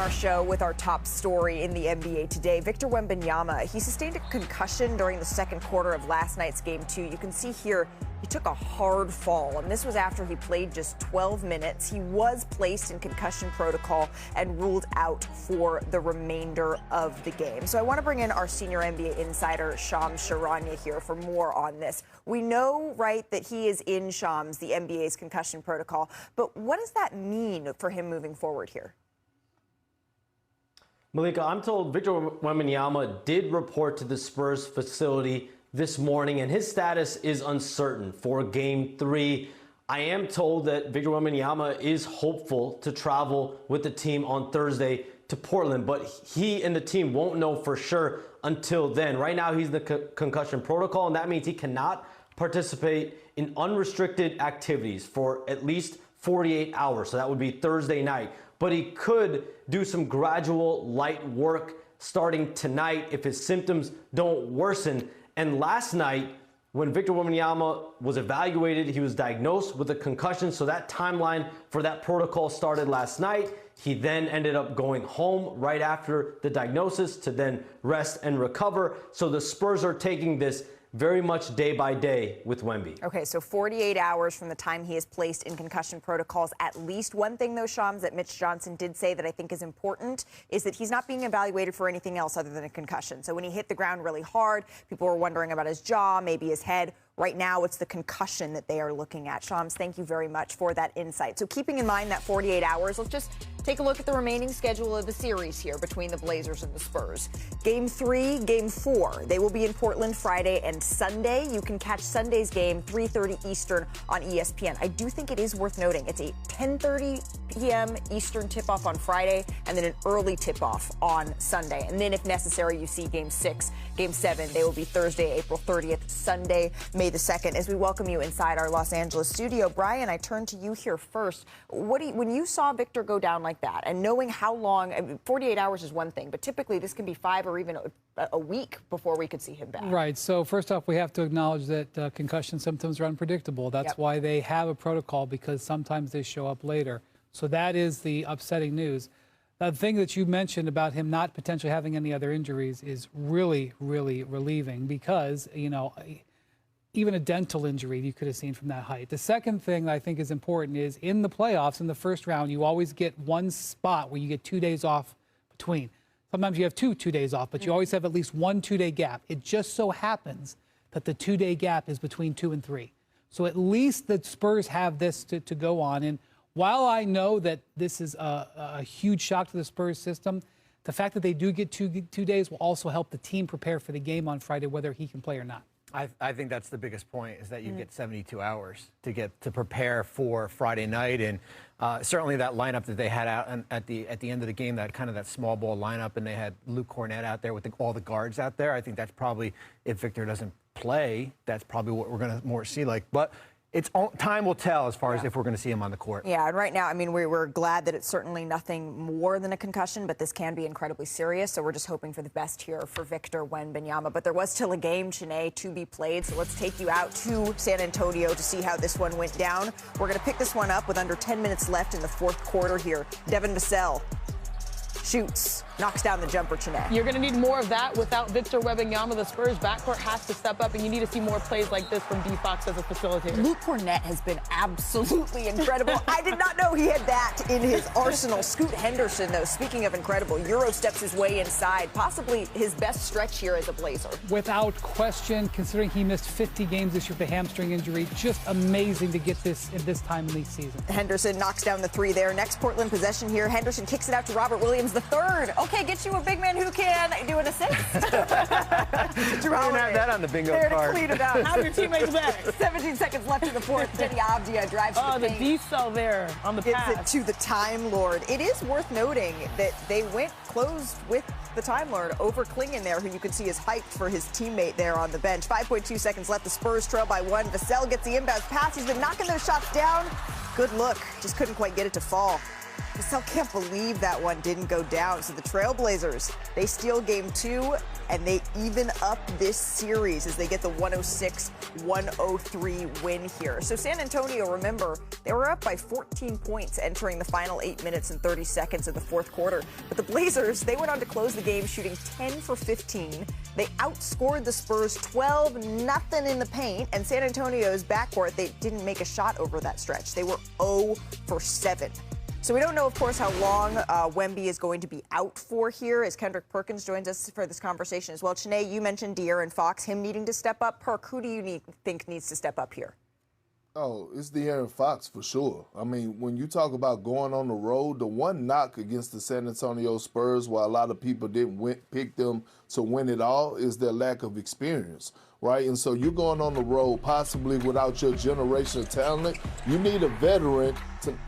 our show with our top story in the NBA today. Victor Wembanyama, he sustained a concussion during the second quarter of last night's Game 2. You can see here he took a hard fall, and this was after he played just 12 minutes. He was placed in concussion protocol and ruled out for the remainder of the game. So I want to bring in our senior NBA insider, Shams Charania, here for more on this. We know, right, that he is in, Shams, the NBA's concussion protocol, but what does that mean for him moving forward here? Malika, I'm told Victor Wembanyama did report to the Spurs facility this morning, and his status is uncertain for Game 3. I am told that Victor Wembanyama is hopeful to travel with the team on Thursday to Portland, but he and the team won't know for sure until then. Right now, he's in the concussion protocol, and that means he cannot participate in unrestricted activities for at least 48 hours. So that would be Thursday night. But he could do some gradual light work starting tonight if his symptoms don't worsen. And last night, when Victor Wembanyama was evaluated, he was diagnosed with a concussion. So that timeline for that protocol started last night. He then ended up going home right after the diagnosis to then rest and recover. So the Spurs are taking this very much day by day with Wemby. Okay, so 48 hours from the time he is placed in concussion protocols at least. One thing, though, Shams, that Mitch Johnson did say that I think is important is that he's not being evaluated for anything else other than a concussion. So when he hit the ground really hard, people were wondering about his jaw, maybe his head. Right now, it's the concussion that they are looking at. Shams, thank you very much for that insight. So keeping in mind that 48 hours, let's just take a look at the remaining schedule of the series here between the Blazers and the Spurs. Game 3, Game 4. They will be in Portland Friday and Sunday. You can catch Sunday's game 3:30 Eastern on ESPN. I do think it is worth noting it's a 10:30 p.m. Eastern tip-off on Friday and then an early tip-off on Sunday. And then if necessary, you see Game 6, Game 7. They will be Thursday, April 30th, Sunday, May the 2nd. As we welcome you inside our Los Angeles studio, Brian, I turn to you here first. When you saw Victor go down like that, and knowing how long, I mean, 48 hours is one thing, but typically this can be 5 or even a week before we could see him back. Right. So first off, we have to acknowledge that concussion symptoms are unpredictable. That's why they have a protocol, because sometimes they show up later. So that is the upsetting news. The thing that you mentioned about him not potentially having any other injuries is really, really relieving, because, you know, even a dental injury you could have seen from that height. The second thing that I think is important is in the playoffs, in the first round, you always get one spot where you get 2 days off between. Sometimes you have two days off, but you always have at least 1 2-day gap. It just so happens that the 2-day gap is between 2 and 3. So at least the Spurs have this to go on. And while I know that this is a huge shock to the Spurs system, the fact that they do get two days will also help the team prepare for the game on Friday, whether he can play or not. I think that's the biggest point, is that you get 72 hours to prepare for Friday night. And certainly that lineup that they had out at the end of the game, that kind of that small ball lineup, and they had Luke Cornett out there with all the guards out there. I think that's probably, if Victor doesn't play, that's probably what we're going to more see. But time will tell as far as if we're going to see him on the court. Yeah, and right now, I mean, we're glad that it's certainly nothing more than a concussion, but this can be incredibly serious, so we're just hoping for the best here for Victor Wembanyama. But there was still a game, Chene, to be played, so let's take you out to San Antonio to see how this one went down. We're going to pick this one up with under 10 minutes left in the fourth quarter here. Devin Vassell shoots, knocks down the jumper, Chene. You're going to need more of that without Victor Wembanyama. The Spurs backcourt has to step up, and you need to see more plays like this from D. Fox as a facilitator. Luke Cornett has been absolutely incredible. I did not know he had that in his arsenal. Scoot Henderson, though, speaking of incredible, Euro steps his way inside, possibly his best stretch here as a Blazer. Without question, considering he missed 50 games this year with a hamstring injury, just amazing to get this at this time in the season. Henderson knocks down the 3 there. Next Portland possession here. Henderson kicks it out to Robert Williams, the third. Okay, get you a big man who can do an assist. You don't have that on the bingo there card. To clean it out. Have your teammates back. 17 seconds left in the fourth. Denny Avdia drives to the paint. Oh, the D-cell there on the pass. Gets it to the Time Lord. It is worth noting that they went closed with the Time Lord over Klingon there, who you can see is hyped for his teammate there on the bench. 5.2 seconds left. The Spurs trail by 1. Vassell gets the inbound pass. He's been knocking those shots down. Good look. Just couldn't quite get it to fall. Still can't believe that one didn't go down. So the Trailblazers, they steal game 2, and they even up this series as they get the 106-103 win here. So San Antonio, remember, they were up by 14 points entering the final 8 minutes and 30 seconds of the fourth quarter. But the Blazers, they went on to close the game shooting 10 for 15. They outscored the Spurs 12-0 in the paint, and San Antonio's backcourt, they didn't make a shot over that stretch. They were 0 for 7. So we don't know, of course, how long Wemby is going to be out for here, as Kendrick Perkins joins us for this conversation as well. Chanae, you mentioned De'Aaron Fox, him needing to step up. Perk, who do you think needs to step up here? Oh, it's De'Aaron Fox for sure. I mean, when you talk about going on the road, the one knock against the San Antonio Spurs, while a lot of people didn't pick them to win it all, is their lack of experience, right? And so you're going on the road possibly without your generational talent. You need a veteran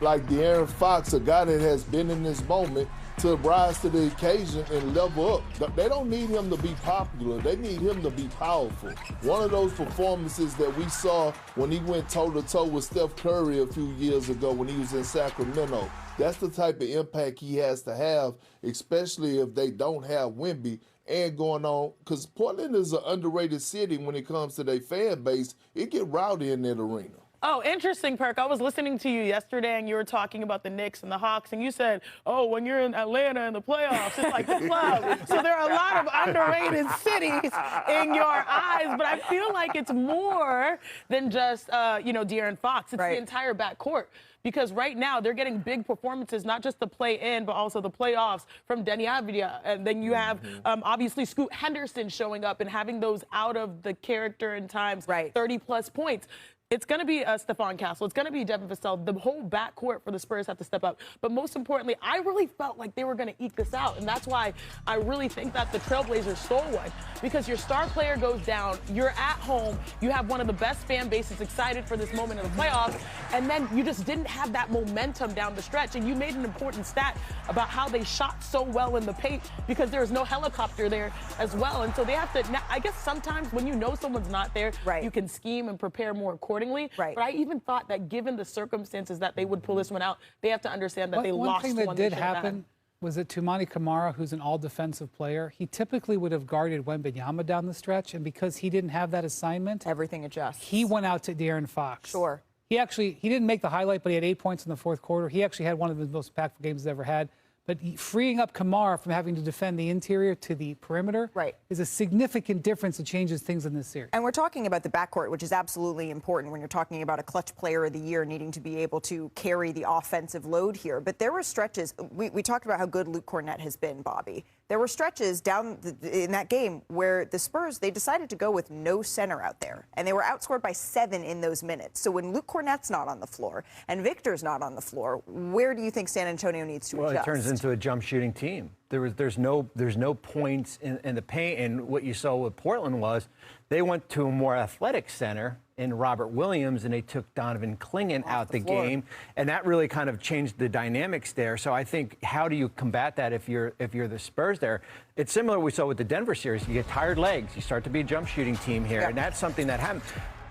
like De'Aaron Fox, a guy that has been in this moment, to rise to the occasion and level up. They don't need him to be popular. They need him to be powerful. One of those performances that we saw when he went toe-to-toe with Steph Curry a few years ago when he was in Sacramento. That's the type of impact he has to have, especially if they don't have Wemby and going on, because Portland is an underrated city when it comes to their fan base. It get rowdy in that arena. Oh, interesting, Perk. I was listening to you yesterday, and you were talking about the Knicks and the Hawks, and you said, oh, when you're in Atlanta in the playoffs, it's like the club. So there are a lot of underrated cities in your eyes, but I feel like it's more than just, De'Aaron Fox. It's the entire backcourt. Because right now they're getting big performances, not just the play-in, but also the playoffs from Denny Avdia. And then you have, obviously, Scoot Henderson showing up and having those out-of-the-character and times 30-plus points. It's going to be Stephon Castle. It's going to be Devin Vassell. The whole backcourt for the Spurs have to step up. But most importantly, I really felt like they were going to eke this out. And that's why I really think that the Trailblazers stole one. Because your star player goes down. You're at home. You have one of the best fan bases excited for this moment in the playoffs. And then you just didn't have that momentum down the stretch. And you made an important stat about how they shot so well in the paint because there was no helicopter there as well. And so they have to, now, I guess sometimes when you know someone's not there, you can scheme and prepare more accordingly. But I even thought that given the circumstances that they would pull this one out, they have to understand that they lost one. One thing that did happen was that Toumani Camara, who's an all-defensive player, he typically would have guarded Wembanyama down the stretch, and because he didn't have that assignment, everything adjusts. He went out to De'Aaron Fox. Sure. He didn't make the highlight, but he had 8 points in the fourth quarter. He actually had one of the most impactful games he's ever had. But freeing up Kamara from having to defend the interior to the perimeter is a significant difference that changes things in this series. And we're talking about the backcourt, which is absolutely important when you're talking about a clutch player of the year needing to be able to carry the offensive load here. But there were stretches, we talked about how good Luke Cornett has been, Bobby. There were stretches down in that game where the Spurs, they decided to go with no center out there. And they were outscored by 7 in those minutes. So when Luke Cornett's not on the floor and Victor's not on the floor, where do you think San Antonio needs to adjust? Well, it turns into a jump shooting team. There's no points in the paint. And what you saw with Portland was they went to a more athletic center in Robert Williams, and they took Donovan Clingan out the game, and that really kind of changed the dynamics there. So I think, how do you combat that if you're the Spurs there? It's similar to what we saw with the Denver series. You get tired legs, you start to be a jump shooting team here, and that's something that happened.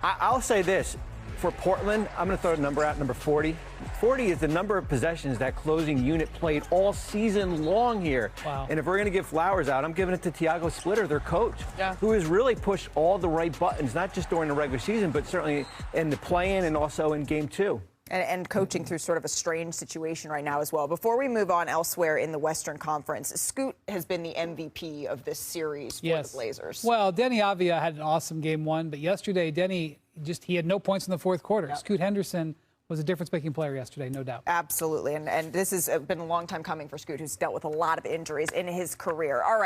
I'll say this. For Portland, I'm going to throw a number out, number 40. 40 is the number of possessions that closing unit played all season long here. Wow. And if we're going to give flowers out, I'm giving it to Tiago Splitter, their coach, who has really pushed all the right buttons, not just during the regular season, but certainly in the play-in and also in Game 2. And coaching through sort of a strange situation right now as well. Before we move on elsewhere in the Western Conference, Scoot has been the MVP of this series for the Blazers. Well, Denny Avdia had an awesome Game 1, but yesterday Denny he had no points in the fourth quarter. Scoot Henderson was a difference-making player yesterday, no doubt. Absolutely, and this has been a long time coming for Scoot, who's dealt with a lot of injuries in his career. All right.